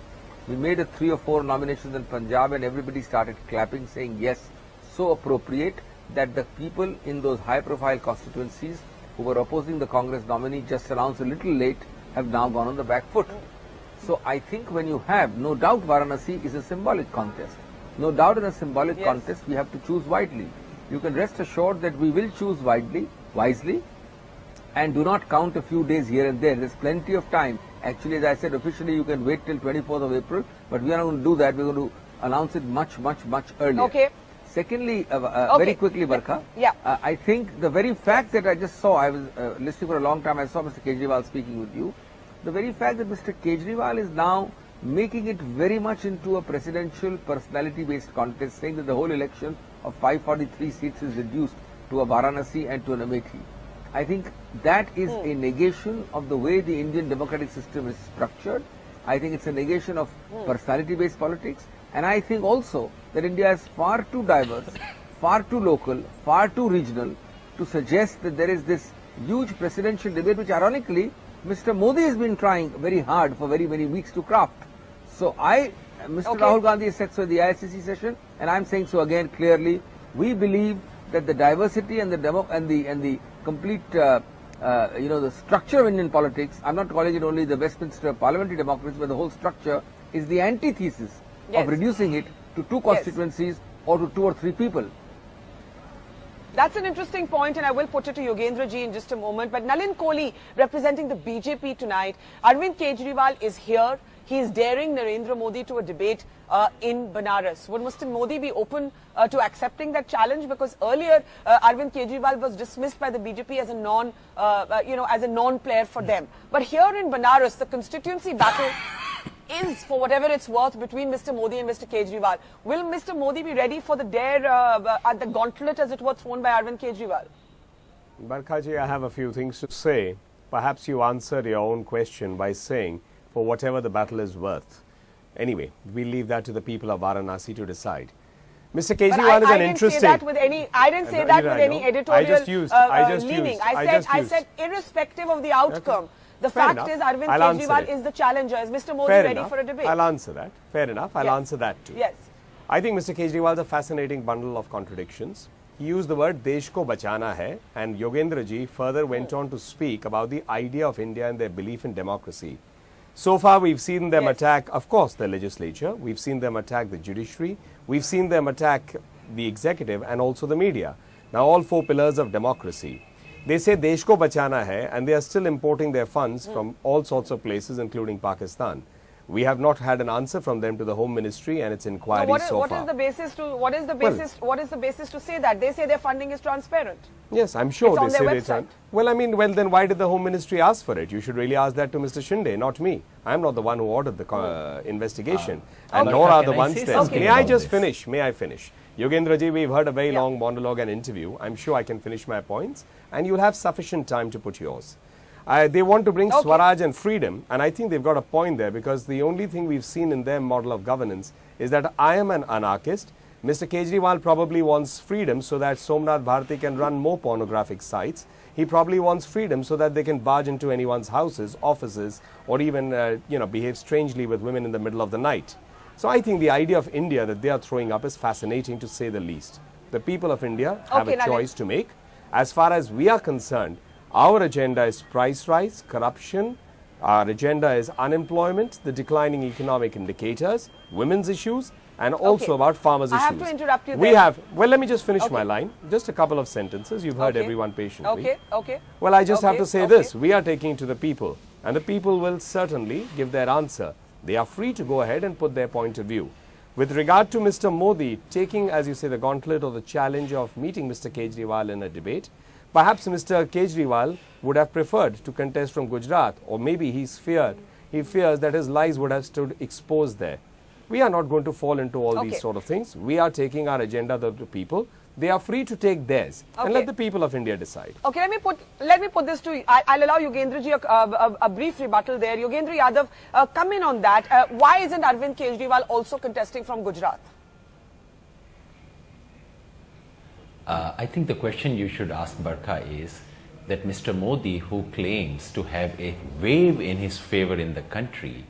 We made 3 or 4 nominations in Punjab and everybody started clapping, saying yes, so appropriate, that the people in those high-profile constituencies who were opposing the Congress nominee, just announced a little late, have now gone on the back foot. So I think when you have, no doubt Varanasi is a symbolic contest. No doubt in a symbolic contest we have to choose widely. You can rest assured that we will choose wisely, and do not count a few days here and there. There's plenty of time. Actually, as I said, officially you can wait till 24th of April, but we are not going to do that. We're going to announce it much earlier. Okay. Secondly, very quickly, Barkha, I think the very fact that I just saw, I was listening for a long time, I saw Mr. Kejriwal speaking with you, the very fact that Mr. Kejriwal is now making it very much into a presidential personality-based contest, saying that the whole election of 543 seats is reduced to a Varanasi and to an Amethi. I think that is a negation of the way the Indian democratic system is structured. I think it's a negation of personality-based politics. And I think also that India is far too diverse, far too local, far too regional to suggest that there is this huge presidential debate, which ironically Mr. Modi has been trying very hard for very many weeks to craft. So Mr. Rahul Gandhi has said so in the ICC session, and I'm saying so again clearly. We believe that the diversity and the complete the structure of Indian politics, I'm not calling it only the Westminster parliamentary democracy, but the whole structure is the antithesis of reducing it to 2 constituencies or to 2 or 3 people. That's an interesting point, and I will put it to Yogendra ji in just a moment. But Nalin Kohli, representing the BJP tonight, Arvind Kejriwal is here. He is daring Narendra Modi to a debate in Benaras. Would Mr. Modi be open to accepting that challenge? Because earlier, Arvind Kejriwal was dismissed by the BJP as a non-player for them. But here in Benaras, the constituency battle is, for whatever it's worth, between Mr. Modi and Mr. Kejriwal. Will Mr. Modi be ready for the dare at the gauntlet, as it was thrown by Arvind Kejriwal? Barkhaji, I have a few things to say. Perhaps you answered your own question by saying, for whatever the battle is worth. Anyway, we'll leave that to the people of Varanasi to decide. Mr. Kejriwal is an interesting... I didn't say that with any editorial leaning. I said irrespective of the outcome. The fact is Arvind Kejriwal is the challenger. Is Mr. Modi ready for a debate? I'll answer that. Fair enough. I'll answer that too. Yes. I think Mr. Kejriwal is a fascinating bundle of contradictions. He used the word Desh ko bachana hai, and Yogendra ji further went on to speak about the idea of India and their belief in democracy. So far, we've seen them attack, of course, the legislature. We've seen them attack the judiciary. We've seen them attack the executive and also the media. Now, all four pillars of democracy. They say Desh ko bachana hai, and they are still importing their funds from all sorts of places, including Pakistan. We have not had an answer from them to the Home Ministry and its inquiry so far. What is the basis to say that? They say their funding is transparent. Yes, I'm sure they say it's on. Well, I mean, well, then why did the Home Ministry ask for it? You should really ask that to Mr. Shinde, not me. I'm not the one who ordered the investigation, and nor are the ones there. May I just finish? May I finish? Yogendra ji, we've heard a very long monologue and interview. I'm sure I can finish my points, and you'll have sufficient time to put yours. They want to bring Swaraj and freedom, and I think they've got a point there, because the only thing we've seen in their model of governance is that I am an anarchist. Mr. Kejriwal probably wants freedom so that Somnath Bharati can run more pornographic sites. He probably wants freedom so that they can barge into anyone's houses, offices, or even behave strangely with women in the middle of the night. So I think the idea of India that they are throwing up is fascinating, to say the least. The people of India have a choice to make. As far as we are concerned, our agenda is price rise, corruption. Our agenda is unemployment, the declining economic indicators, women's issues, and also about farmers' issues. I have to interrupt you there. Well, let me just finish my line. Just a couple of sentences. You've heard everyone patiently. Well, I just have to say this. We are taking to the people, and the people will certainly give their answer. They are free to go ahead and put their point of view. With regard to Mr. Modi taking, as you say, the gauntlet or the challenge of meeting Mr. Kejriwal in a debate, perhaps Mr. Kejriwal would have preferred to contest from Gujarat, or maybe he fears that his lies would have stood exposed there. We are not going to fall into all these sort of things. We are taking our agenda to the people. They are free to take theirs, and let the people of India decide. Okay, let me put this to you. I'll allow Yogendra ji a brief rebuttal there. Yogendra Yadav, come in on that. Why isn't Arvind Kejriwal also contesting from Gujarat? I think the question you should ask, Barkha, is that Mr. Modi, who claims to have a wave in his favor in the country,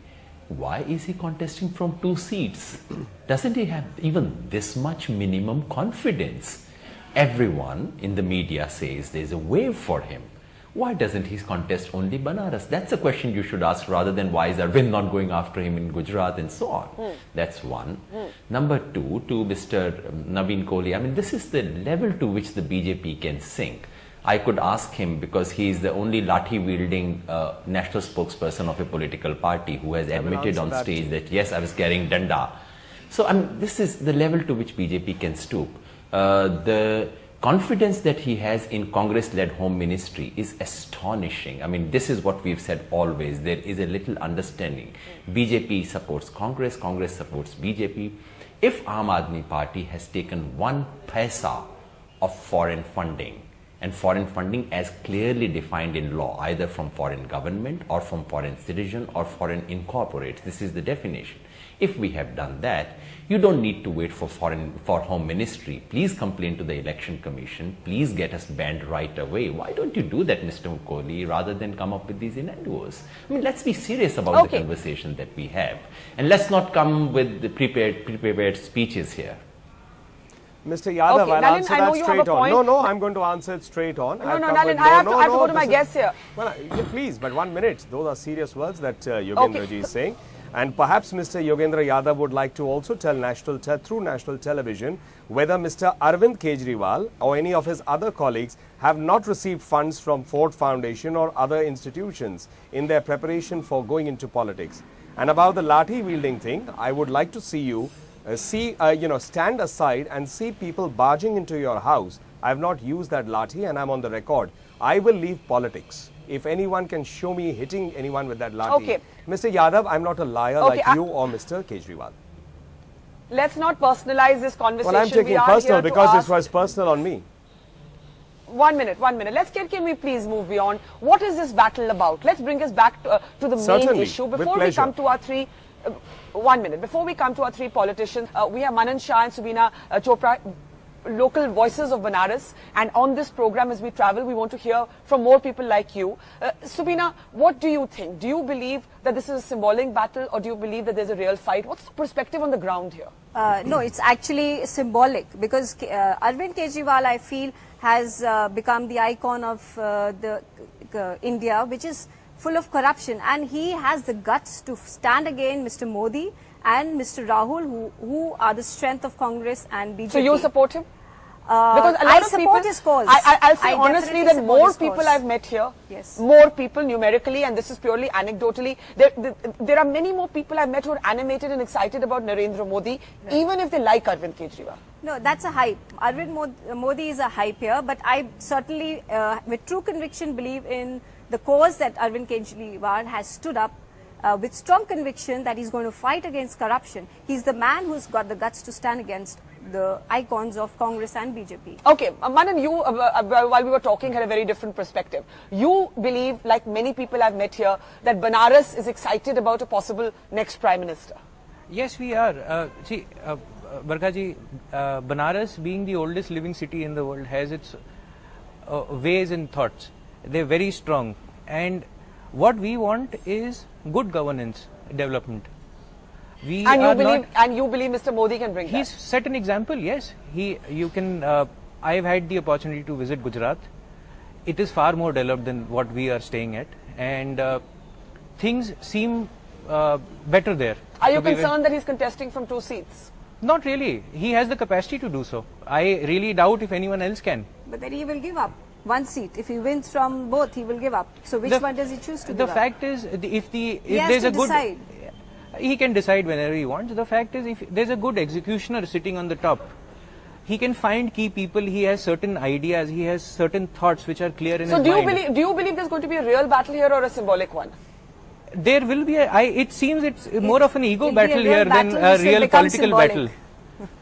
why is he contesting from 2 seats? Doesn't he have even this much minimum confidence? Everyone in the media says there's a wave for him. Why doesn't he contest only Benaras? That's a question you should ask, rather than why is Arvind not going after him in Gujarat and so on. That's one. Number two, to Mr. Naveen Kohli, I mean, this is the level to which the BJP can sink. I could ask him, because he is the only lathi-wielding national spokesperson of a political party who has admitted on stage that, yes, I was carrying danda. So, I mean, this is the level to which BJP can stoop. The confidence that he has in Congress-led Home Ministry is astonishing. I mean, this is what we've said always. There is a little understanding. BJP supports Congress, Congress supports BJP. If Aam Aadmi Party has taken 1 paisa of foreign funding, and foreign funding as clearly defined in law, either from foreign government or from foreign citizen or foreign incorporates, this is the definition. If we have done that, you don't need to wait for Home Ministry. Please complain to the Election Commission. Please get us banned right away. Why don't you do that, Mr. Kohli, rather than come up with these innuendos? I mean, let's be serious about the conversation that we have. And let's not come with the prepared speeches here. Mr. Yadav, I'll answer that straight on. No, I'm going to answer it straight on. No, Nalin, I have to go to my guests here. Well, please, but 1 minute. Those are serious words that Yogendra ji is saying. And perhaps Mr. Yogendra Yadav would like to also tell through national television whether Mr. Arvind Kejriwal or any of his other colleagues have not received funds from Ford Foundation or other institutions in their preparation for going into politics. And about the lathi wielding thing, I would like to see you stand aside and see people barging into your house. I have not used that lathi, and I'm on the record. I will leave politics. If anyone can show me hitting anyone with that lathi, Mr. Yadav, I'm not a liar like you or Mr. Kejriwal. Let's not personalize this conversation. Well, I'm taking personal because this was personal on me. 1 minute. Can we please move beyond? What is this battle about? Let's bring us back to the main issue. Before we come to our three, 1 minute. Before we come to our three politicians, we have Manan Shah and Subina Chopra, local voices of Benaras, and on this program as we travel we want to hear from more people like you. Subina, what do you think? Do you believe that this is a symbolic battle, or do you believe that there's a real fight? What's the perspective on the ground here? No, it's actually symbolic, because Arvind Kejriwal, I feel, has become the icon of India, which is full of corruption, and he has the guts to stand against Mr. Modi and Mr. Rahul, who are the strength of Congress and BJP. So you support him? Because a lot I of support people, his cause. I'll say honestly that more people I've met here, more people numerically, and this is purely anecdotally, there are many more people I've met who are animated and excited about Narendra Modi, even if they like Arvind Kejriwal. No, that's a hype. Arvind Modi is a hype here, but I certainly, with true conviction, believe in the cause that Arvind Kejriwal has stood up with strong conviction that he's going to fight against corruption. He's the man who's got the guts to stand against the icons of Congress and BJP. Okay, Manan, you, while we were talking, had a very different perspective. You believe, like many people I've met here, that Benaras is excited about a possible next Prime Minister. Yes, we are. See, Barkha-ji, Benaras, being the oldest living city in the world, has its ways and thoughts. They're very strong. And what we want is good governance, development. And you believe Mr. Modi can bring that? He's set an example, yes. I've had the opportunity to visit Gujarat. It is far more developed than what we are staying at. And things seem better there. Are you concerned that he's contesting from 2 seats? Not really. He has the capacity to do so. I really doubt if anyone else can. But then he will give up 1 seat. If he wins from both, he will give up. So which one does he choose to give up? The fact is, if there's a good... decide. He can decide whenever he wants. The fact is, if there's a good executioner sitting on the top, he can find key people. He has certain ideas. He has certain thoughts which are clear in his mind. So do you believe there's going to be a real battle here or a symbolic one? There will be it seems it's more of an ego battle here than a real political battle.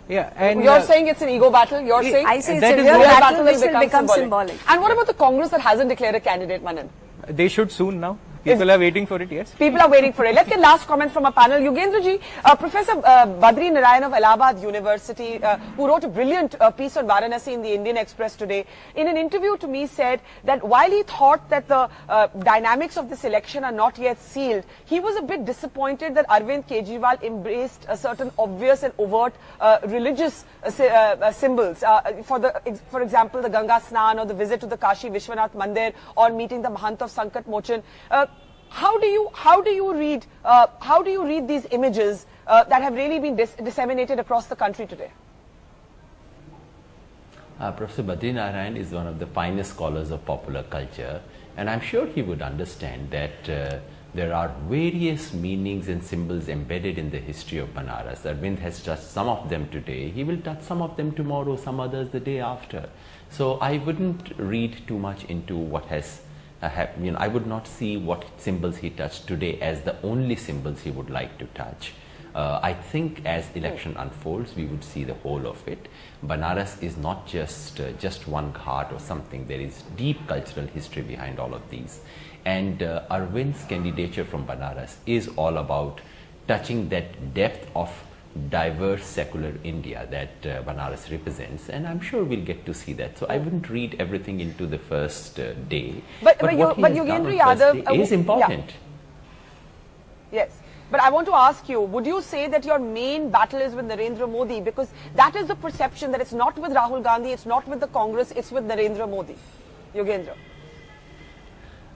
Yeah, and you're saying it's an ego battle. You're saying I say it's a real battle which will become symbolic. And what about the Congress that hasn't declared a candidate, Manan? They should soon now. People are waiting for it, yes. People are waiting for it. Let's get last comments from our panel. Yogendra ji, Professor Badri Narayan of Allahabad University, who wrote a brilliant piece on Varanasi in the Indian Express today, in an interview to me said that while he thought that the dynamics of this election are not yet sealed, he was a bit disappointed that Arvind Kejriwal embraced a certain obvious and overt religious symbols. For example, the Ganga Snan or the visit to the Kashi Vishwanath Mandir or meeting the Mahant of Sankatmochan. How do you read these images that have really been disseminated across the country today? Professor Badri Narayan is one of the finest scholars of popular culture, and I'm sure he would understand that there are various meanings and symbols embedded in the history of Benaras. Arvind has touched some of them today. He will touch some of them tomorrow, some others the day after. So I wouldn't read too much into what has I would not see what symbols he touched today as the only symbols he would like to touch. I think as election unfolds, we would see the whole of it. Benaras is not just one ghat or something. There is deep cultural history behind all of these. And Arvind's candidature from Benaras is all about touching that depth of diverse secular India that Benaras represents, and I'm sure we'll get to see that. So I wouldn't read everything into the first day. But Yogendra Yadav is important. Yeah. Yes. But I want to ask you, would you say that your main battle is with Narendra Modi? Because that is the perception, that it's not with Rahul Gandhi, it's not with the Congress, it's with Narendra Modi. Yogendra.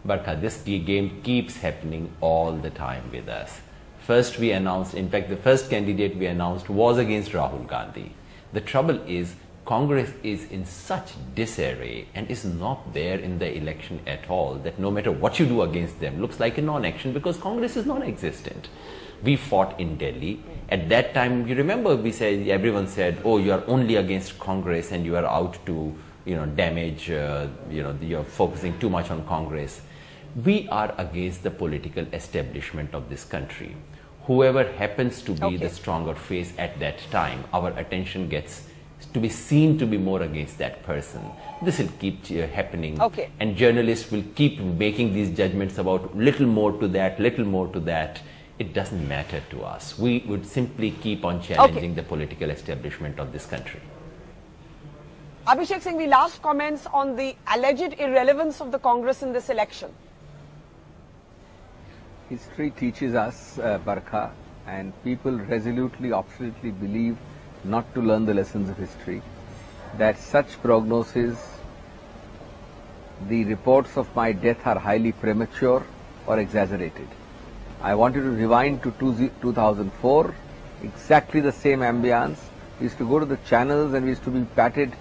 Barkha, this game keeps happening all the time with us. First we announced, in fact the first candidate we announced was against Rahul Gandhi. The trouble is Congress is in such disarray and is not there in the election at all that no matter what you do against them looks like a non-action, because Congress is non-existent. We fought in Delhi. At that time, you remember, everyone said, oh, you are only against Congress and you are out to damage, you're focusing too much on Congress. We are against the political establishment of this country. Whoever happens to be the stronger face at that time, our attention gets to be seen to be more against that person. This will keep happening, and journalists will keep making these judgments about little more to that, little more to that. It doesn't matter to us. We would simply keep on challenging the political establishment of this country. Abhishek Singhvi, last comments on the alleged irrelevance of the Congress in this election. History teaches us, Barkha, and people resolutely, obstinately believe not to learn the lessons of history, that such prognosis, the reports of my death are highly premature or exaggerated. I wanted to rewind to 2004, exactly the same ambience. We used to go to the channels and we used to be patted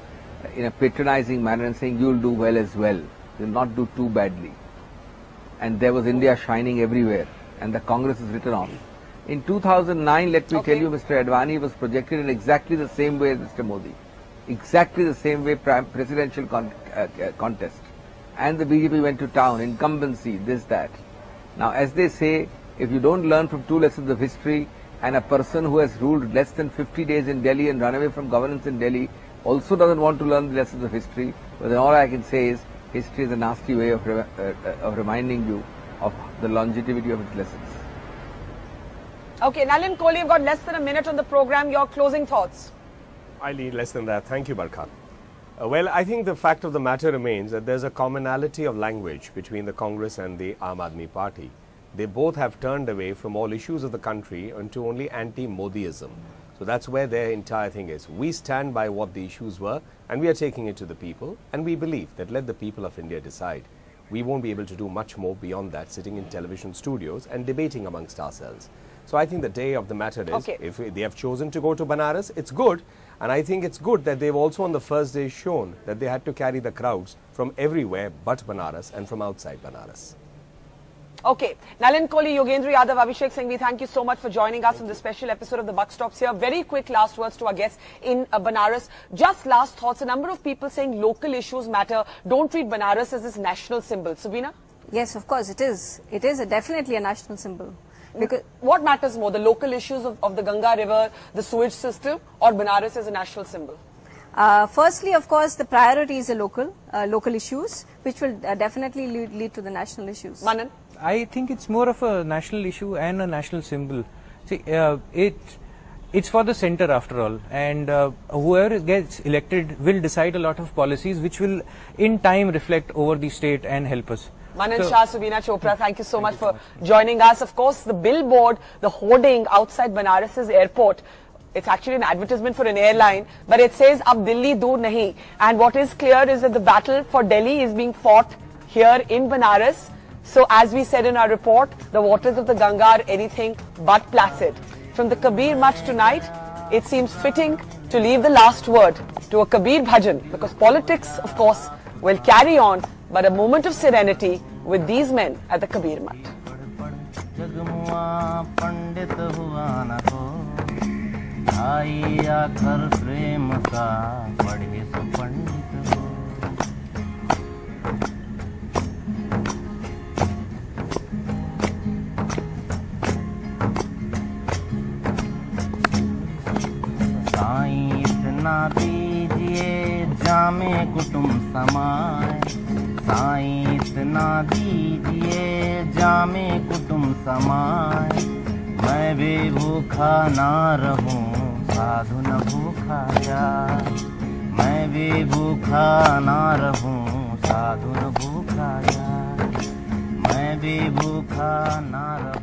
in a patronizing manner and saying, you'll do well as well, you'll not do too badly. And there was India shining everywhere, and the Congress is written on. In 2009, let me tell you, Mr. Advani was projected in exactly the same way as Mr. Modi. Exactly the same way, presidential contest. And the BJP went to town, incumbency, this, that. Now, as they say, if you don't learn from two lessons of history, and a person who has ruled less than 50 days in Delhi and run away from governance in Delhi also doesn't want to learn the lessons of history, but then all I can say is, history is a nasty way of reminding you of the longevity of its lessons. Okay, Nalin Kohli, you've got less than a minute on the program. Your closing thoughts? I need less than that. Thank you, Barkha. Well, I think the fact of the matter remains that there's a commonality of language between the Congress and the Aam Aadmi Party. They both have turned away from all issues of the country into only anti-Modiism. So that's where their entire thing is. We stand by what the issues were, and we are taking it to the people, and we believe that let the people of India decide. We won't be able to do much more beyond that, sitting in television studios and debating amongst ourselves. So I think the day of the matter is, if they have chosen to go to Benaras, it's good. And I think it's good that they've also on the first day shown that they had to carry the crowds from everywhere but Benaras and from outside Benaras. Okay. Nalin Kohli, Yogendra Yadav, Abhishek Singhvi, thank you so much for joining us on this special episode of The Buck Stops Here. Very quick last words to our guests in Benaras. Just last thoughts. A number of people saying local issues matter. Don't treat Benaras as this national symbol. Subina? Yes, of course, it is. It is definitely a national symbol. Because what matters more, the local issues of the Ganga River, the sewage system, or Benaras as a national symbol? Firstly, of course, the priority is the local issues, which will definitely lead to the national issues. Manan? I think it's more of a national issue and a national symbol. See, it's for the centre after all, and whoever gets elected will decide a lot of policies which will in time reflect over the state and help us. Manan Shah, Subina Chopra, thank you so much for joining us. Of course, the billboard, the hoarding outside Benaras' airport, it's actually an advertisement for an airline, but it says, Ab Delhi Dur Nahi. And what is clear is that the battle for Delhi is being fought here in Benaras. So as we said in our report, the waters of the Ganga are anything but placid. From the Kabir Mutt tonight, it seems fitting to leave the last word to a Kabir Bhajan, because politics, of course, will carry on, but a moment of serenity with these men at the Kabir Mutt. Sai इतना दीजिए जामे कुटुम समाए, साईं इतना दीजिए जामे कुटुम समाए, मैं भी भूखा ना रहूं साधु न भूखा जाए, मैं भी भूखा ना रहूं साधु न भूखा जाए, मैं भी भूखा ना रहूं।